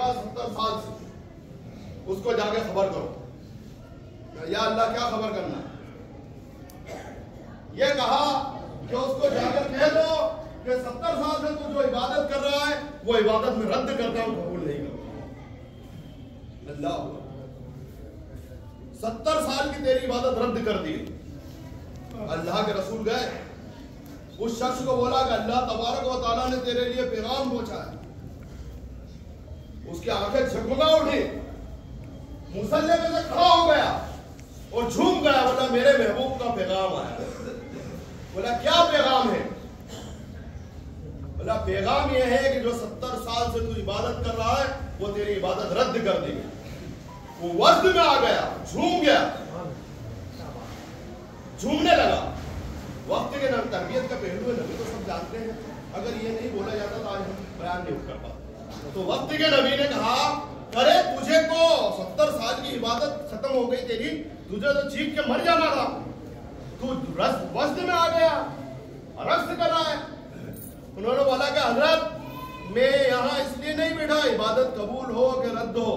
गया 70 साल से, उसको जाके खबर करो। या अल्लाह क्या खबर करना? ये कहा कि उसको जाकर कह दो कि 70 साल से तू जो इबादत कर रहा है वो इबादत में रद्द करता हूं, कबूल नहीं करता। अल्लाह 70 साल की तेरी इबादत रद्द कर दी। अल्लाह के रसूल गए, उस शख्स को बोला कि अल्लाह तबारक व तआला ने तेरे लिए पैगाम पहुंचा है। उसकी आंखें झकमगा उठी, मुसल्ले में से खड़ा हो गया और झूम गया। बोला मेरे महबूब का पैगाम आया। बोला क्या पैगाम है? बोला पैगाम यह है कि जो 70 साल से तू इबादत कर रहा है वो तेरी इबादत रद्द कर दी। वो वज्द में आ गया, झूम गया, झूमने लगा। वक्त के नाम तरबियत का पहलू है, नबी तो सब जानते हैं। अगर ये नहीं बोला जाता तो आज हम बयान नहीं कर पाते। तो वक्त के नबी ने कहा अरे तुझे को 70 साल की इबादत खत्म हो गई तेरी, तुझे तो चीख के मर जाना था, तू वज्द में आ गया, रक्त कर रहा है। उन्होंने बोला कि हजरत मैं यहाँ इसलिए नहीं बैठा इबादत कबूल हो कि रद्द हो,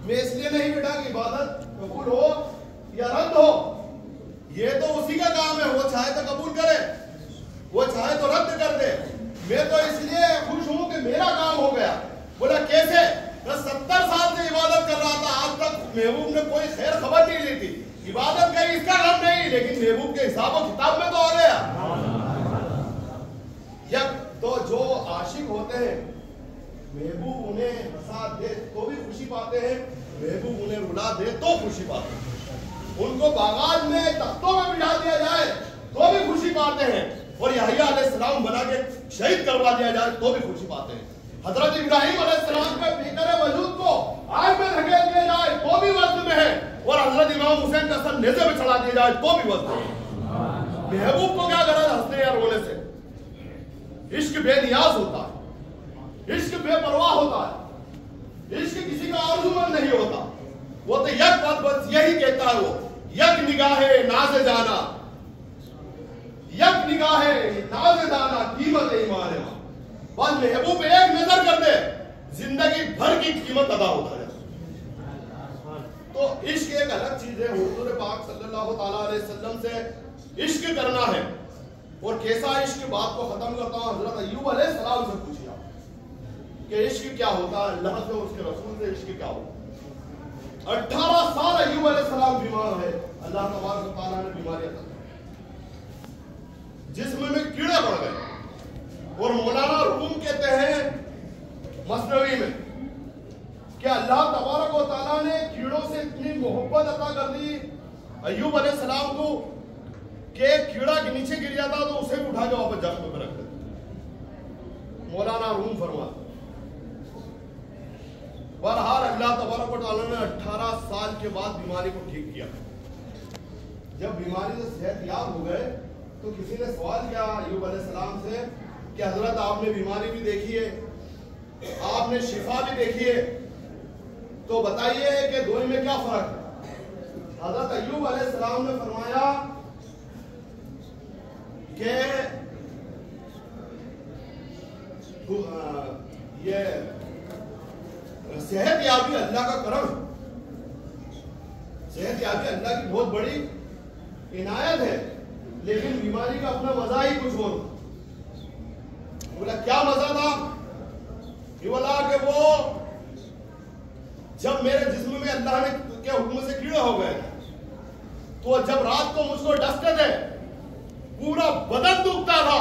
मैं इसलिए नहीं बैठा कि इबादत कबूल हो या रद्द हो। ये तो उसी का काम है, वो चाहे तो कबूल करे, वो चाहे तो रद्द कर दे। मैं तो इसलिए खुश हूं कि मेरा काम हो गया। बोला कैसे? 70 साल से इबादत कर रहा था, आज तक महबूब ने कोई खैर खबर नहीं ली थी। इबादत कहीं इसका काम नहीं, लेकिन महबूब के हिसाब और किताब में तो आ गया। या तो जो आशिक होते हैं महबूब उन्हें हंसा दे तो भी खुशी पाते हैं, महबूब उन्हें रुला दे तो खुशी पाते हैं। उनको बागात में तख्तों में बिठा दिया जाए तो भी खुशी पाते हैं, और यहया अलैहिस्सलाम बना के शहीद करवा दिया जाए तो भी खुशी पाते हैं। हजरत इब्राहिम अलैहिस्सलाम के भीतर वजूद को आग में धकेल दिया जाए तो भी वज्द में है, और हजरत इमाम हुसैन का सर नेज़े में चढ़ा दिया जाए तो भी वज्द में। महबूब को क्या गरज हंसने या रोने से? इश्क बेनियाज होता है, इश्क बेपरवाह होता है, इश्क किसी का आरज़ूमंद नहीं होता। वो तो यक बात बस यही कहता है, वो यक निगाहे नाज़ जाना, यक निगाहे नाज़ जाना कीमत ईमान है। बस महबूब एक नजर कर दे जिंदगी भर की कीमत अदा होता है। तो इश्क एक अलग चीज है। हुजूर पाक सल्लल्लाहु ताला अलैहि वसल्लम से इश्क करना है, और कैसा इश्क? बात को खत्म करता हूं, हजरत अय्यूब अलैहिस्सलाम से पूछिए कि इश्क क्या होता है, अल्लाह से उसके रसूल से इश्क क्या होता है। 18 साल अय्यूब अलैहिस्सलाम बीमार है, अल्लाह तबारक व तआला ने बीमारी अता की, जिस्म में कीड़े पड़ गए। और मौलाना रूम कहते हैं मसनवी में कि अल्लाह तबारक व तआला ने कीड़ों से इतनी मोहब्बत अता कर दी अय्यूब अलैहिस्सलाम को कि कीड़ा के नीचे गिर जाता तो उसे भी उठा के वापस जख्म में रख देते। मौलाना रूम फरमाते बहरहाल अल्लाह तबारक व तआला ने 18 साल के बाद बीमारी को ठीक किया। जब बीमारी से सेहतयाब हो गए तो किसी ने सवाल किया अय्यूब अलैहिस्सलाम से कि हजरत आपने बीमारी भी देखी है, आपने शिफा भी देखी है, तो बताइए कि दोनों में क्या फर्क है? हजरत अय्यूब अलैहिस्सलाम ने फरमाया कि ये सेहतयाबी अल्लाह का करम है, सेहतयाबी अल्लाह की बहुत बड़ी इनायत है, लेकिन बीमारी का अपना मजा ही कुछ और। बोला क्या मजा था? ये बोला कि वो जब मेरे जिस्म में अल्लाह ने के हुक्म से कीड़ा हो गए, तो जब रात को मुझको डसते थे पूरा बदन दुखता था,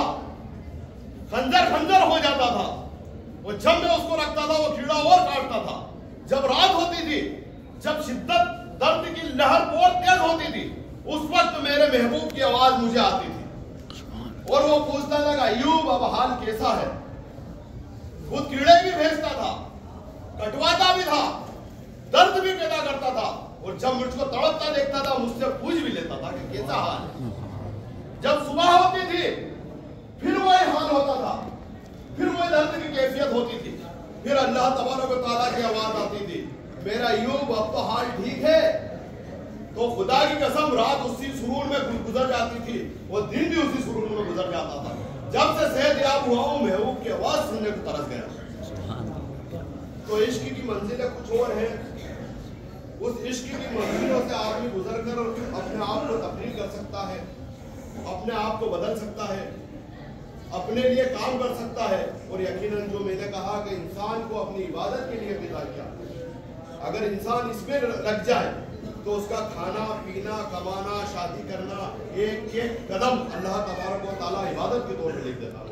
खंजर खंजर हो जाता था, और जब मैं उसको रखता था वो कीड़ा और काटता था। जब रात होती थी, जब शिद्दत दर्द की लहर बहुत तेज होती थी, उस वक्त मेरे महबूब की आवाज मुझे आती थी और वो पूछता था कि अय्यूब अब हाल कैसा है। वो कीड़े भी भेजता था, कटवाता भी था, दर्द भी पैदा करता था, और जब मुझको तड़पता देखता था मुझसे पूछ भी लेता था कि कैसा हाल है। जब सुबह होती थी फिर वही हाल होता था, फिर वही दर्द की कैफियत होती थी, फिर अल्लाह तबारक व तआला की आवाज आती थी, मेरा अय्यूब अब तो हाल ठीक है। तो खुदा की कसम रात उसी सुरूर में गुजर जाती थी, वो दिन भी उसी सुरूर में गुजर जाता था। जब से सेहतयाब हुआ हूं महबूब की आवाज सुनने को तरस गया। इश्क की मंजिलें कुछ और हैं। उस इश्क की मंजिलों से आदमी गुजर कर अपने आप को तब्दील कर सकता है, अपने आप को बदल सकता है, अपने लिए काम कर सकता है। और यकीनन जो मैंने कहा कि इंसान को अपनी इबादत के लिए पैदा किया, अगर इंसान इसमें लग जाए तो उसका खाना पीना, कमाना, शादी करना, एक एक कदम अल्लाह तबारक व तआला इबादत के तौर पर लिख देता है।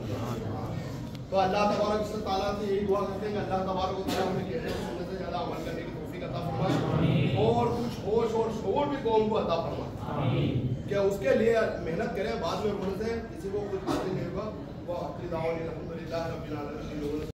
तो अल्लाह तबारक व तआला से यही दुआ करते हैं कि अल्लाह तबारक व तआला हमें कहने सुनने से ज़्यादा अमल करने की तौफीक अता फरमाए और कुछ होश और शऊर भी कौम को अता फरमाए कि उसके लिए मेहनत करें। बाद में बोलते हैं किसी को कुछ हासिल नहीं होगा। वो अल्हम्दुलिल्लाह रब्बिल आलमीन।